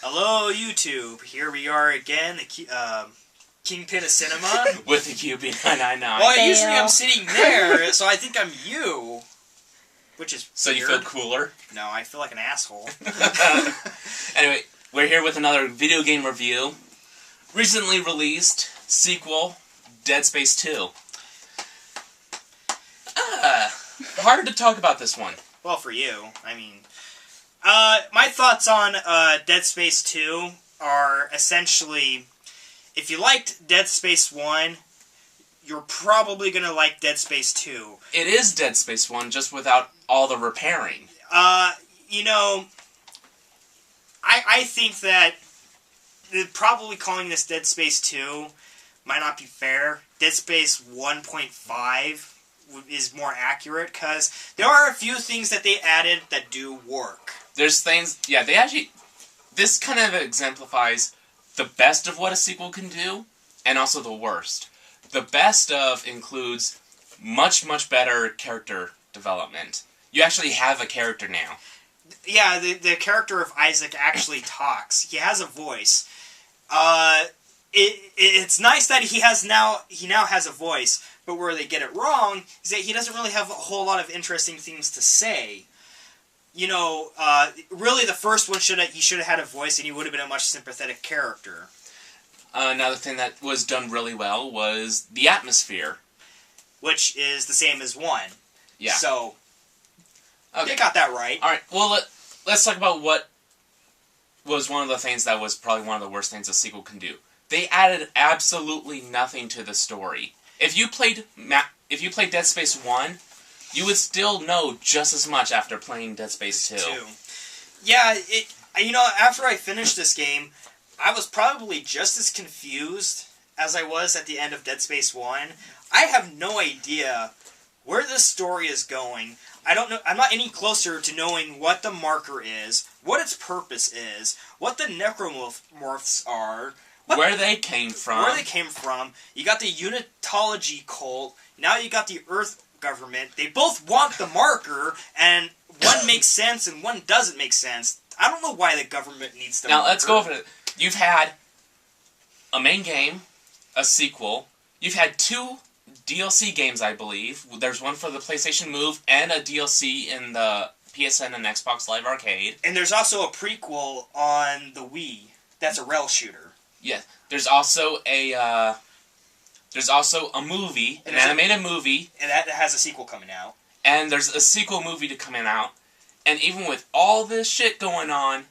Hello, YouTube. Here we are again, the Kingpin of Cinema. With the QB999. Well, usually I'm sitting there, so I think I'm you. Which is So weird. you feel cooler? No, I feel like an asshole. Anyway, we're here with another video game review. Recently released sequel, Dead Space 2. Hard to talk about this one. Well, for you. I mean... my thoughts on Dead Space 2 are essentially... If you liked Dead Space 1, you're probably going to like Dead Space 2. It is Dead Space 1, just without all the repairing. You know... I think that... probably calling this Dead Space 2 might not be fair. Dead Space 1.5 is more accurate, because there are a few things that they added that do work. There's things... Yeah, they actually... This kind of exemplifies the best of what a sequel can do, and also the worst. The best of includes much, much better character development. You actually have a character now. Yeah, the character of Isaac actually talks. He has a voice. It's nice that he now has a voice, but where they get it wrong is that he doesn't really have a whole lot of interesting things to say. You know, really the first one he should have had a voice, and he would have been a much sympathetic character. Another thing that was done really well was the atmosphere. Which is the same as 1. Yeah. So, okay. They got that right. Alright, well, let's talk about what was one of the things that was probably one of the worst things a sequel can do. They added absolutely nothing to the story. If you played Dead Space 1, you would still know just as much after playing Dead Space 2. Yeah, you know, after I finished this game, I was probably just as confused as I was at the end of Dead Space 1. I have no idea where this story is going. I don't know. I'm not any closer to knowing what the marker is, what its purpose is, what the necromorphs are, where they came from. You got the Unitology cult. Now you got the Earth government. They both want the marker, and one makes sense and one doesn't make sense. I don't know why the government needs the marker. Now, let's go over it. You've had a main game, a sequel. You've had 2 DLC games, I believe. There's one for the PlayStation Move and a DLC in the PSN and Xbox Live Arcade. And there's also a prequel on the Wii. That's a rail shooter. Yeah. There's also a movie, an animated movie. And that has a sequel coming out. And there's a sequel movie to coming out. And even with all this shit going on,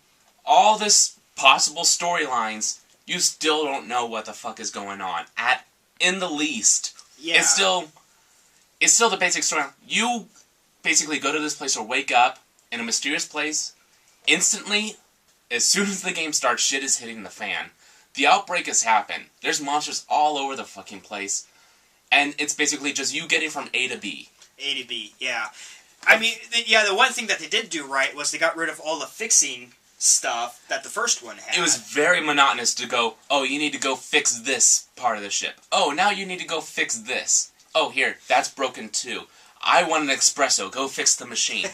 all this possible storylines, you still don't know what the fuck is going on. In the least. Yeah. It's still the basic story. You basically go to this place or wake up in a mysterious place. Instantly, as soon as the game starts, shit is hitting the fan. The outbreak has happened. There's monsters all over the fucking place. And it's basically just you getting from A to B. A to B, yeah. I mean, the one thing that they did do right was they got rid of all the fixing stuff that the first one had. It was very monotonous to go, oh, you need to go fix this part of the ship. Oh, now you need to go fix this. Oh, here, that's broken too. I want an espresso. Go fix the machine.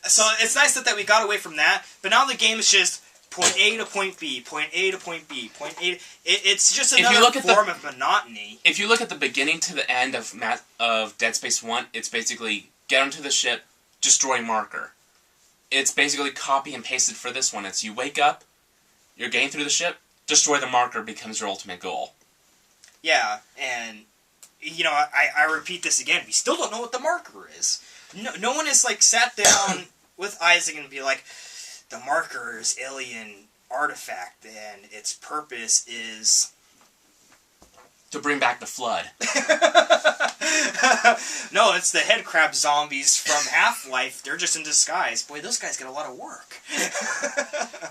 So it's nice that we got away from that, but now the game is just point A to point B, point A to point B, point A to... It's just another form of monotony. If you look at the beginning to the end of Dead Space 1, it's basically get onto the ship, destroy marker. It's basically copy and pasted for this one. It's you wake up, you're getting through the ship, destroy the marker becomes your ultimate goal. Yeah, and, you know, I repeat this again, we still don't know what the marker is. No one has, like, sat down with Isaac and be like, the marker is alien artifact, and its purpose is... to bring back the flood. No, it's the headcrab zombies from Half-Life. They're just in disguise. Boy, those guys get a lot of work.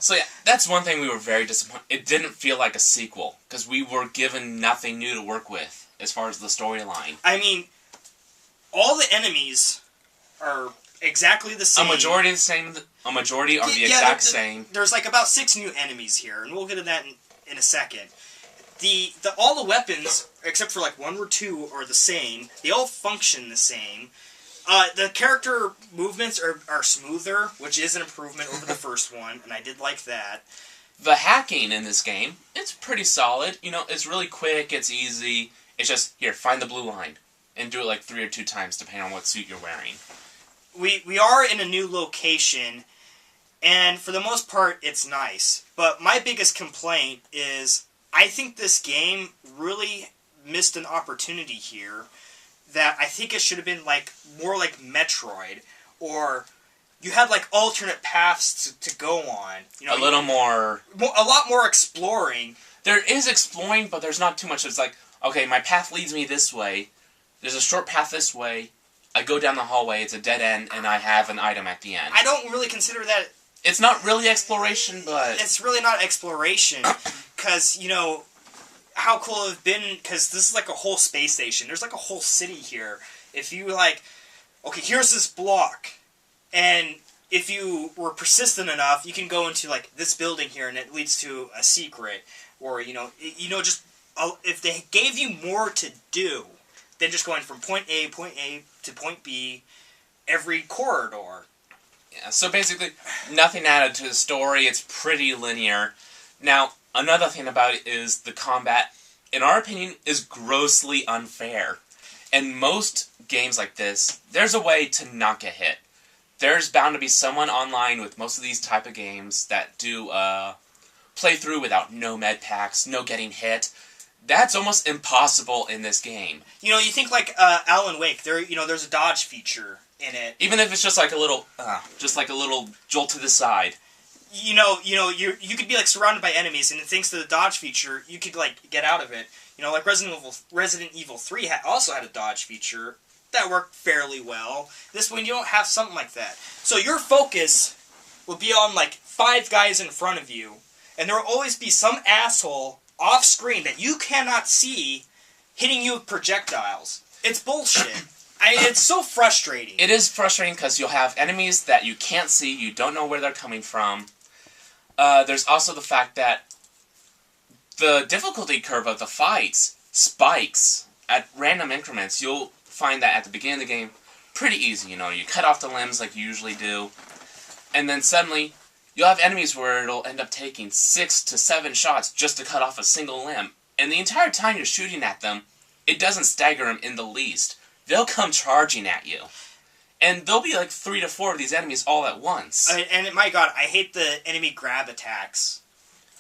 So yeah, that's one thing we were very disappointed. It didn't feel like a sequel, because we were given nothing new to work with, as far as the storyline. I mean, all the enemies are exactly the same. A majority the same. A majority are the exact same. There's like about 6 new enemies here, and we'll get to that in a second. All the weapons, except for like 1 or 2, are the same. They all function the same. The character movements are smoother, which is an improvement over the first one, and I did like that. The hacking in this game, it's pretty solid. You know, it's really quick, it's easy. It's just, here, find the blue line. And do it like 3 or 2 times, depending on what suit you're wearing. We are in a new location, and for the most part, it's nice. But my biggest complaint is, I think this game really missed an opportunity here that I think it should have been like more like Metroid, or you had like alternate paths to go on. You know, a lot more exploring. There is exploring, but there's not too much. It's like, okay, my path leads me this way. There's a short path this way. I go down the hallway, it's a dead end, and I have an item at the end. I don't really consider that... It's not really exploration, but... It's really not exploration, because, you know, how cool it would have been, because this is like a whole space station. There's like a whole city here. If you like, okay, here's this block, and if you were persistent enough, you can go into like this building here, and it leads to a secret, or, you know, just, if they gave you more to do... than just going from point A to point B every corridor. Yeah, so basically, nothing added to the story. It's pretty linear. Now, another thing about it is the combat, in our opinion, is grossly unfair. In most games like this, there's a way to not get hit. There's bound to be someone online with most of these type of games that do playthrough without no med packs, no getting hit. That's almost impossible in this game. You know, you think like Alan Wake. There's a dodge feature in it. Even if it's just like a little jolt to the side. You could be like surrounded by enemies, and thanks to the dodge feature, you could like get out of it. You know, like Resident Evil 3 also had a dodge feature that worked fairly well. This one, you don't have something like that. So your focus will be on like 5 guys in front of you, and there will always be some asshole off-screen that you cannot see hitting you with projectiles. It's bullshit. It's so frustrating. It is frustrating because you'll have enemies that you can't see, you don't know where they're coming from. There's also the fact that the difficulty curve of the fights spikes at random increments. You'll find that at the beginning of the game, pretty easy, you know, you cut off the limbs like you usually do, and then suddenly you'll have enemies where it'll end up taking 6 to 7 shots just to cut off a single limb. And the entire time you're shooting at them, it doesn't stagger them in the least. They'll come charging at you. And there'll be like 3 to 4 of these enemies all at once. And my god, I hate the enemy grab attacks.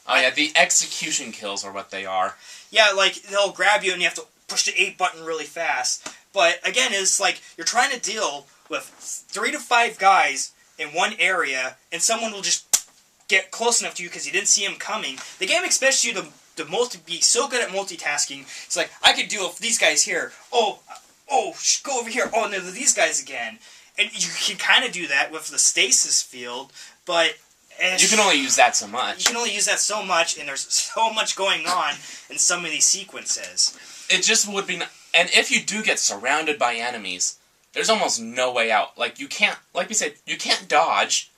Oh yeah, the execution kills are what they are. Yeah, like, they'll grab you and you have to push the A button really fast. But again, it's like, you're trying to deal with 3 to 5 guys in one area, and someone will just get close enough to you because you didn't see him coming. The game expects you to be so good at multitasking. It's like, I could do these guys here. Oh, go over here. Oh, no, these guys again. And you can kind of do that with the stasis field, but... You can only use that so much. You can only use that so much, and there's so much going on in some of these sequences. It just would be... And if you do get surrounded by enemies, there's almost no way out. Like, you can't... Like we said, you can't dodge,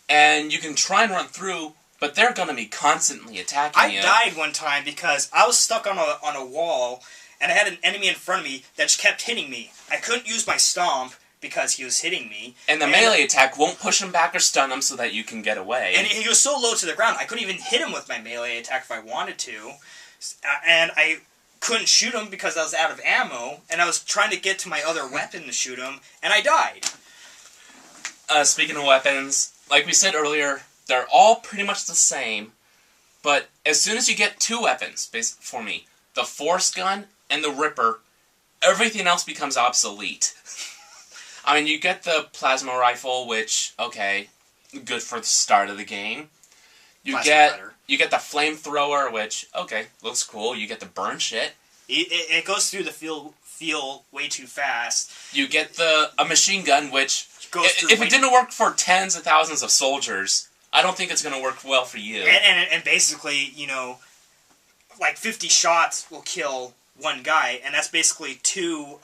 and you can try and run through, but they're going to be constantly attacking you. I died one time because I was stuck on a wall, and I had an enemy in front of me that just kept hitting me. I couldn't use my stomp because he was hitting me. And the melee attack won't push him back or stun him so that you can get away. And he was so low to the ground, I couldn't even hit him with my melee attack if I wanted to. And I couldn't shoot him because I was out of ammo, and I was trying to get to my other weapon to shoot him, and I died. Speaking of weapons, like we said earlier, they're all pretty much the same, but as soon as you get 2 weapons, for me, the Force Gun and the Ripper, everything else becomes obsolete. I mean, you get the plasma rifle, which, okay, good for the start of the game. You get the flamethrower, which, okay, looks cool. You get to burn shit. It goes through the field way too fast. You get a machine gun, which, if it didn't work for tens of thousands of soldiers, I don't think it's going to work well for you. And basically, you know, like 50 shots will kill one guy, and that's basically 2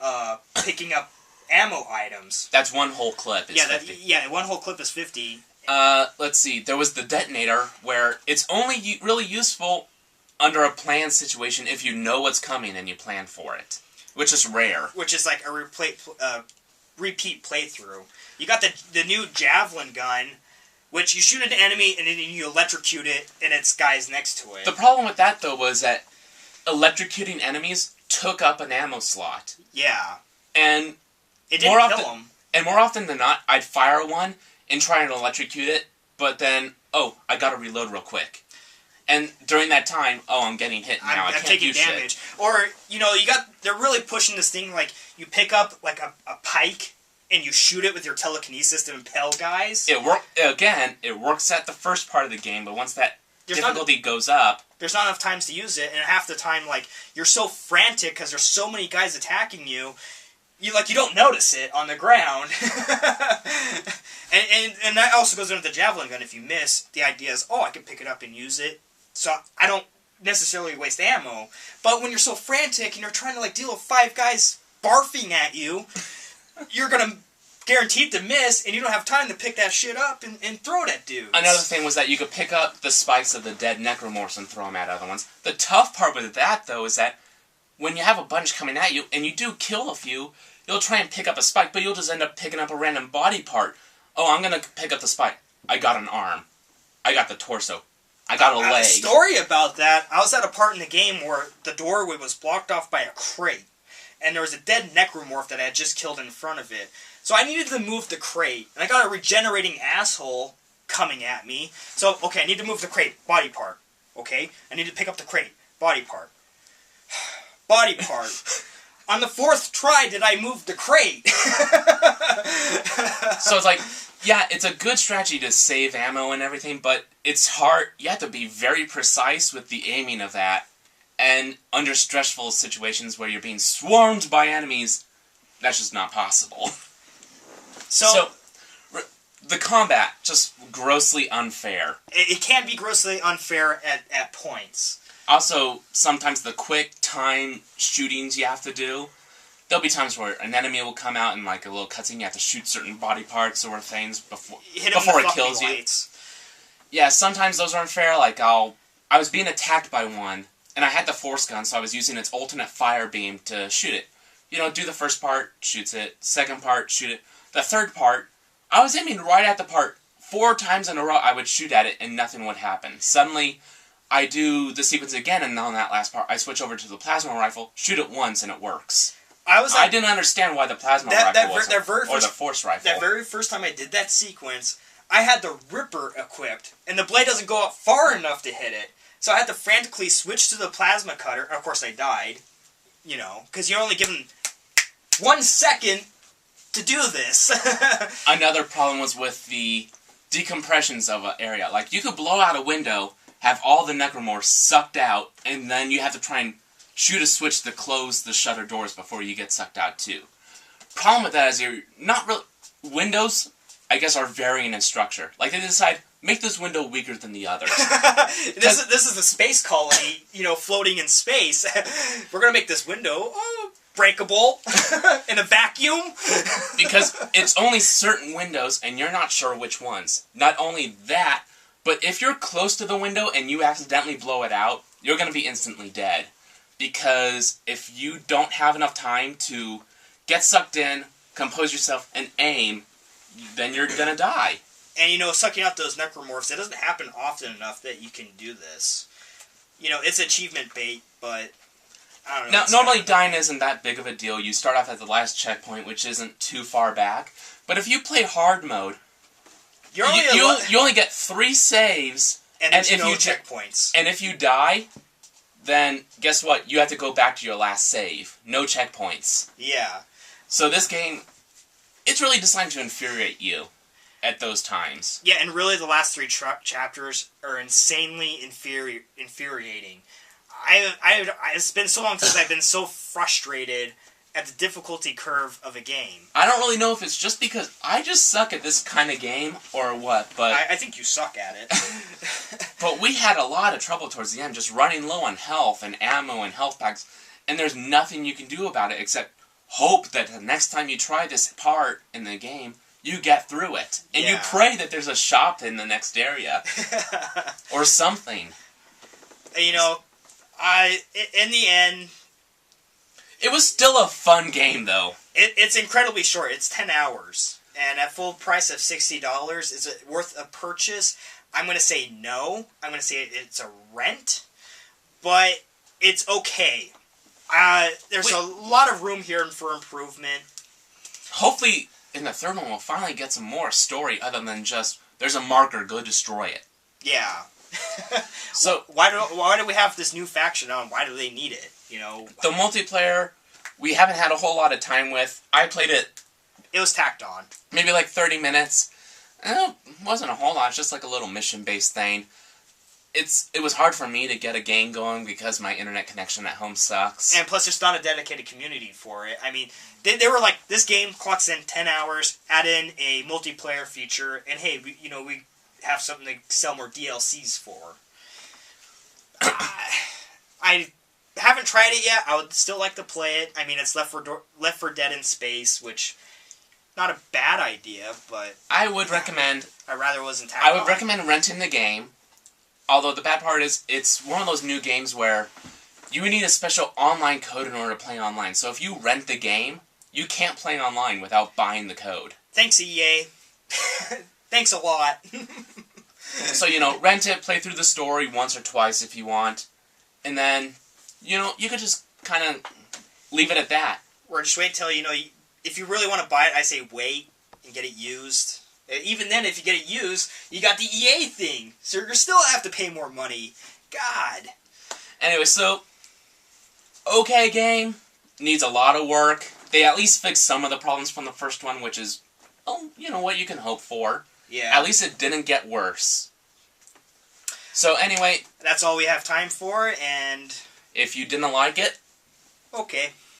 picking up ammo items. That's one whole clip. Is 50. One whole clip is 50. Let's see. There was the detonator, where it's only really useful under a planned situation if you know what's coming and you plan for it, which is rare. Which is like repeat playthrough. You got the new javelin gun, which you shoot an enemy and then you electrocute it, and its guys next to it. The problem with that, though, was that electrocuting enemies took up an ammo slot. Yeah. And it didn't kill them. And more often than not, I'd fire one and try and electrocute it, but then, oh, I gotta reload real quick. And during that time, oh, I'm getting hit now. I can't taking do damage. Shit. Or, they're really pushing this thing, like, you pick up, like, a pike, and you shoot it with your telekinesis to impale guys. It works at the first part of the game, but once that difficulty goes up... There's not enough times to use it, and half the time, like, you're so frantic because there's so many guys attacking you, you don't notice it on the ground. and that also goes into the javelin gun. If you miss, the idea is, I can pick it up and use it, so I don't necessarily waste ammo. But when you're so frantic and you're trying to, like, deal with 5 guys barfing at you, you're gonna guaranteed to miss, and you don't have time to pick that shit up and throw it at dudes. Another thing was that you could pick up the spikes of the dead necromorphs and throw them at other ones. The tough part with that, though, is that when you have a bunch coming at you, and you do kill a few, you'll try and pick up a spike, but you'll just end up picking up a random body part. Oh, I'm gonna pick up the spike. I got an arm. I got the torso. I got a leg. A story about that, I was at a part in the game where the doorway was blocked off by a crate, and there was a dead necromorph that I had just killed in front of it. So I needed to move the crate, and I got a regenerating asshole coming at me. So, okay, I need to move the crate, body part. Okay, I need to pick up the crate, body part. Body part. On the 4th try did I move the crate. So it's like, yeah, it's a good strategy to save ammo and everything, but it's hard. You have to be very precise with the aiming of that. And under stressful situations where you're being swarmed by enemies, that's just not possible. So the combat, just grossly unfair. It can be grossly unfair at points. Also, sometimes the quick time shootings you have to do, there'll be times where an enemy will come out in like a little cutscene, you have to shoot certain body parts or things before it kills you. Yeah, sometimes those are unfair, like I was being attacked by one, and I had the force gun, so I was using its alternate fire beam to shoot it. Do the first part, shoots it, second part, shoot it. The third part, I was aiming right at the part. 4 times in a row, I would shoot at it, and nothing would happen. Suddenly, I do the sequence again, and on that last part, I switch over to the plasma rifle, shoot it once, and it works. I didn't understand why the plasma rifle wasn't, or the force rifle. That very first time I did that sequence, I had the Ripper equipped, and the blade doesn't go up far enough to hit it. So I had to frantically switch to the plasma cutter. Of course, I died, because you're only given 1 second to do this. Another problem was with the decompressions of an area. Like, you could blow out a window, have all the necromorphs sucked out, and then you have to try and shoot a switch to close the shutter doors before you get sucked out, too. Problem with that is you're not really... Windows, I guess, are varying in structure. Like, they decide, make this window weaker than the others. This is a space colony, floating in space. We're gonna make this window... breakable in a vacuum. Because it's only certain windows, and you're not sure which ones. Not only that, but if you're close to the window and you accidentally blow it out, you're going to be instantly dead. Because if you don't have enough time to get sucked in, compose yourself, and aim, then you're going to die. And, sucking out those necromorphs, it doesn't happen often enough that you can do this. It's achievement bait, but... I don't know. Now, normally dying isn't that big of a deal. You start off at the last checkpoint, which isn't too far back. But if you play hard mode, you only get 3 saves, and if no checkpoints. And if you die, then guess what? You have to go back to your last save. No checkpoints. Yeah. So this game, it's really designed to infuriate you at those times. Yeah, and really the last 3 chapters are insanely infuriating. It's been so long since I've been so frustrated at the difficulty curve of a game. I don't really know if it's just because I just suck at this kind of game or what, but... I think you suck at it. But we had a lot of trouble towards the end, just running low on health and ammo and health packs, and there's nothing you can do about it except hope that the next time you try this part in the game, you get through it. And you pray that there's a shop in the next area. Or something. In the end... It was still a fun game, though. It's incredibly short. It's 10 hours. And at full price of $60, is it worth a purchase? I'm going to say no. I'm going to say it's a rent. But it's okay. There's a lot of room here for improvement. Hopefully, in the third one, we'll finally get some more story other than just, there's a marker, go destroy it. Yeah. So why do we have this new faction on? Why do they need it? You know, the multiplayer, we haven't had a whole lot of time with. I played it. It was tacked on. Maybe like 30 minutes. It wasn't a whole lot. It's just like a little mission-based thing. It was hard for me to get a game going because my internet connection at home sucks. And plus, there's not a dedicated community for it. I mean, they were like, this game clocks in 10 hours, add in a multiplayer feature, and hey, we have something to sell more DLCs for. I haven't tried it yet. I would still like to play it. I mean, it's Left 4 Dead in space, which not a bad idea, but I would recommend. I rather it wasn't tacked I would on. recommend renting the game. Although the bad part is, it's one of those new games where you need a special online code in order to play online. So if you rent the game, you can't play online without buying the code. Thanks, EA. Thanks a lot. So, rent it, play through the story once or twice if you want. And then, you could just kind of leave it at that. Or just wait until, if you really want to buy it, I say wait and get it used. Even then, if you get it used, you got the EA thing. So you're still have to pay more money. God. Anyway, so, okay game. Needs a lot of work. They at least fixed some of the problems from the first one, which is, what you can hope for. Yeah. At least it didn't get worse. So anyway. That's all we have time for, and... if you didn't like it... okay.